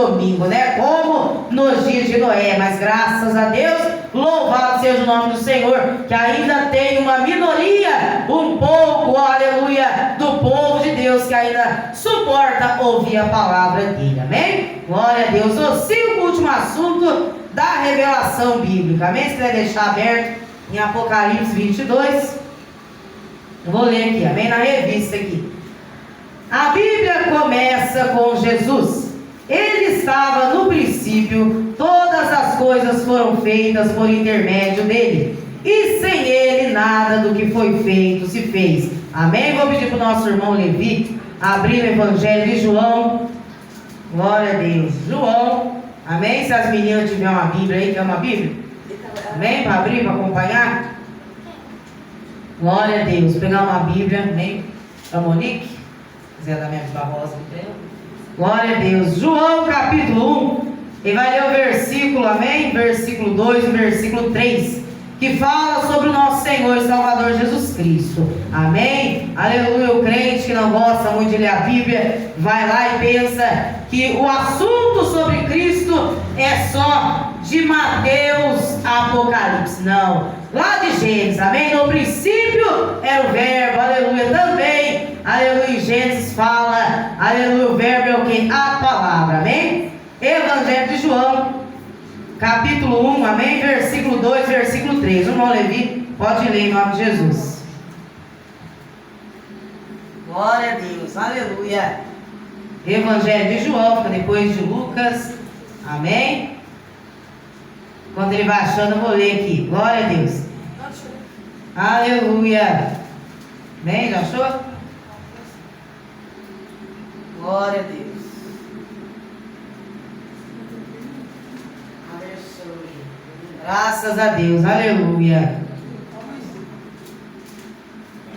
domingo, né? Como nos dias de Noé, mas graças a Deus, louvado seja o nome do Senhor, que ainda tem uma minoria, um pouco, aleluia, do povo de Deus que ainda suporta ouvir a palavra dele, amém? Glória a Deus. O último assunto da revelação bíblica, amém? Se quiser deixar aberto em Apocalipse 22, eu vou ler aqui, amém? Na revista aqui. A Bíblia começa com Jesus. Ele estava no princípio, todas as coisas foram feitas por intermédio dele, e sem ele nada do que foi feito se fez. Amém? Vou pedir para o nosso irmão Levi abrir o Evangelho de João. Glória a Deus. João, amém? Se as meninas tiverem uma Bíblia aí, quer uma Bíblia? Amém? Para abrir, para acompanhar? Glória a Deus. Vou pegar uma Bíblia, amém? Para Monique, Zé da minha Barrosa. Glória a Deus. João capítulo 1. Ele vai ler o versículo, amém? Versículo 2 e versículo 3. Que fala sobre o nosso Senhor e Salvador Jesus Cristo. Amém? Aleluia. O crente que não gosta muito de ler a Bíblia, vai lá e pensa que o assunto sobre Cristo é só de Mateus a Apocalipse. Não. Lá de Gênesis, amém? No princípio era o verbo, aleluia. Também, aleluia. Gênesis fala, aleluia. O verbo é o que? A palavra, amém? Evangelho de João, capítulo 1, amém? Versículo 2, versículo 3. O irmão Levi pode ler em nome de Jesus. Glória a Deus, aleluia. Evangelho de João, fica depois de Lucas, amém? Enquanto ele vai achando, eu vou ler aqui. Glória a Deus. Aleluia. Amém? Já achou? Glória a Deus. Graças a Deus, aleluia.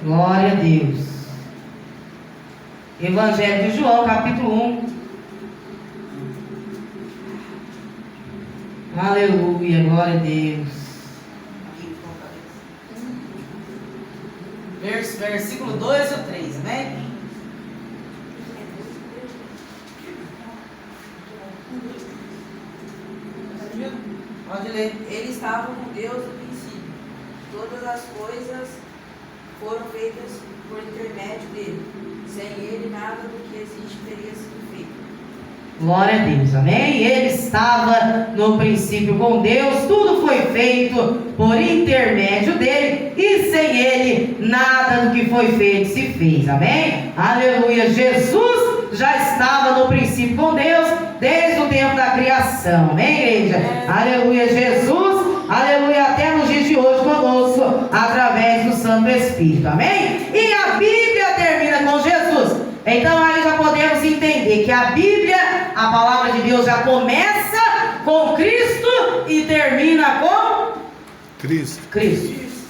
Glória a Deus. Evangelho de João, capítulo 1. Aleluia, glória a Deus. Versículo 2 ou 3, amém? Pode ler. Ele estava com Deus no princípio. Todas as coisas foram feitas por intermédio dele. Sem ele, nada do que existe teria sido feito. Glória a Deus, amém? Ele estava no princípio com Deus, tudo foi feito por intermédio dele, e sem ele, nada do que foi feito se fez, amém? Aleluia. Jesus já estava no princípio com Deus, desde o tempo da criação, amém, igreja? Aleluia. Jesus, aleluia, até nos dias de hoje conosco, através do Santo Espírito, amém? E a Bíblia termina com Jesus. Então aí já podemos entender que a Bíblia, a palavra de Deus, já começa com Cristo e termina com Cristo.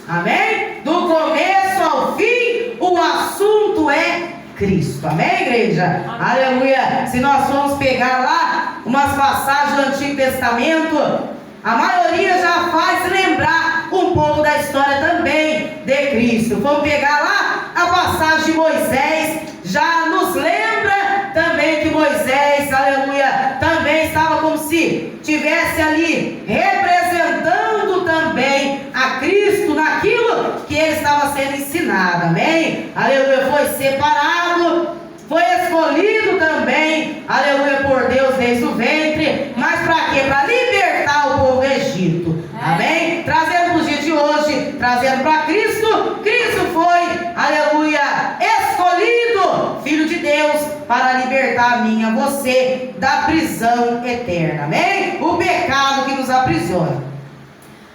Amém? Do começo ao fim, o assunto é Cristo. Amém, igreja? Aleluia. Se nós formos pegar lá umas passagens do Antigo Testamento, a maioria já faz lembrar um pouco da história também de Cristo. Vamos pegar lá a passagem de Moisés, já nos lembra também que Moisés, aleluia, também estava como se estivesse ali representando também a Cristo naquilo que ele estava sendo ensinado, amém? Aleluia, foi separado, foi escolhido também, aleluia, por Deus desde o ventre, mas para quê? Para libertar o povo do Egito, amém? Trazendo para os dias de hoje, trazendo para Cristo. Cristo foi, aleluia, escolhido, Filho de Deus, para libertar a mim e a você da prisão eterna, amém? O pecado que nos aprisiona.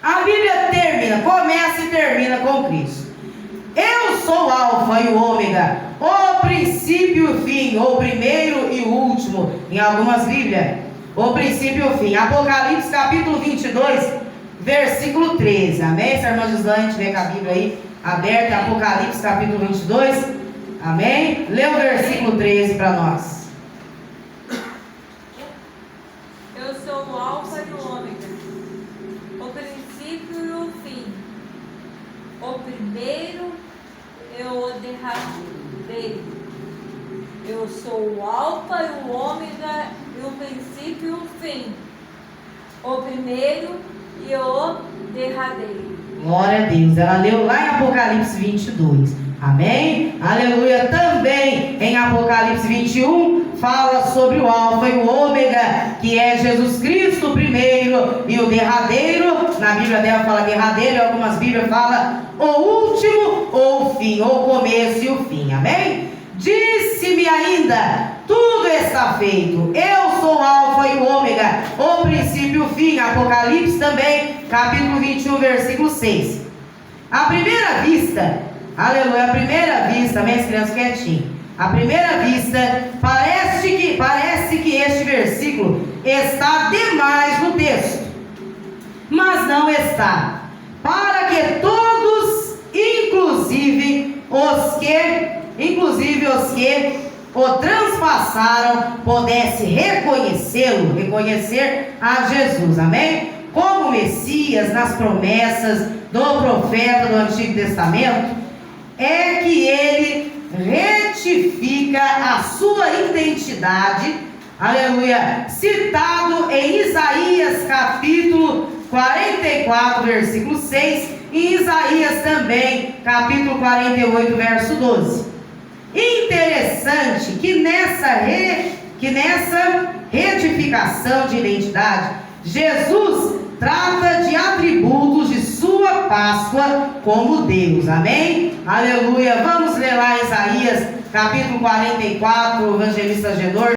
A Bíblia termina, começa e termina com Cristo. Eu sou o Alfa e o Ômega, o princípio e o fim, o primeiro e o último, em algumas Bíblias, o princípio e o fim. Apocalipse capítulo 22, versículo 13, amém? Se a irmã Gislaine tiver com a Bíblia aí aberta, Apocalipse capítulo 22, amém? Lê o versículo 13 para nós. Eu sou o Alfa e o Ômega, o princípio e o fim, o primeiro e o derradeiro. Eu sou o Alfa e o Ômega e o princípio fim, o primeiro e o derradeiro. Glória a Deus. Ela leu lá em Apocalipse 22. Amém? Aleluia. Também em Apocalipse 21 fala sobre o Alfa e o Ômega, que é Jesus Cristo, o primeiro e o derradeiro. Na Bíblia dela fala derradeiro, em algumas Bíblias fala o último ou o fim, ou o começo e o fim. Amém? Disse-me ainda: tudo está feito. Eu sou o Alfa e o Ômega, o princípio e o fim. Apocalipse também, capítulo 21, versículo 6. À primeira vista, aleluia, à primeira vista, minhas crianças quietinhas, à primeira vista, parece que este versículo está demais no texto, mas não está, para que todos, inclusive os que o transpassaram, pudessem reconhecer a Jesus, amém? Como Messias, nas promessas do profeta do Antigo Testamento, é que ele retifica a sua identidade, aleluia, citado em Isaías capítulo 44, versículo 6, e Isaías também, capítulo 48, verso 12. Interessante que nessa retificação de identidade, Jesus trata de atributos de sua Páscoa como Deus, amém? Aleluia. Vamos ler lá Isaías capítulo 44, o evangelista Agenor.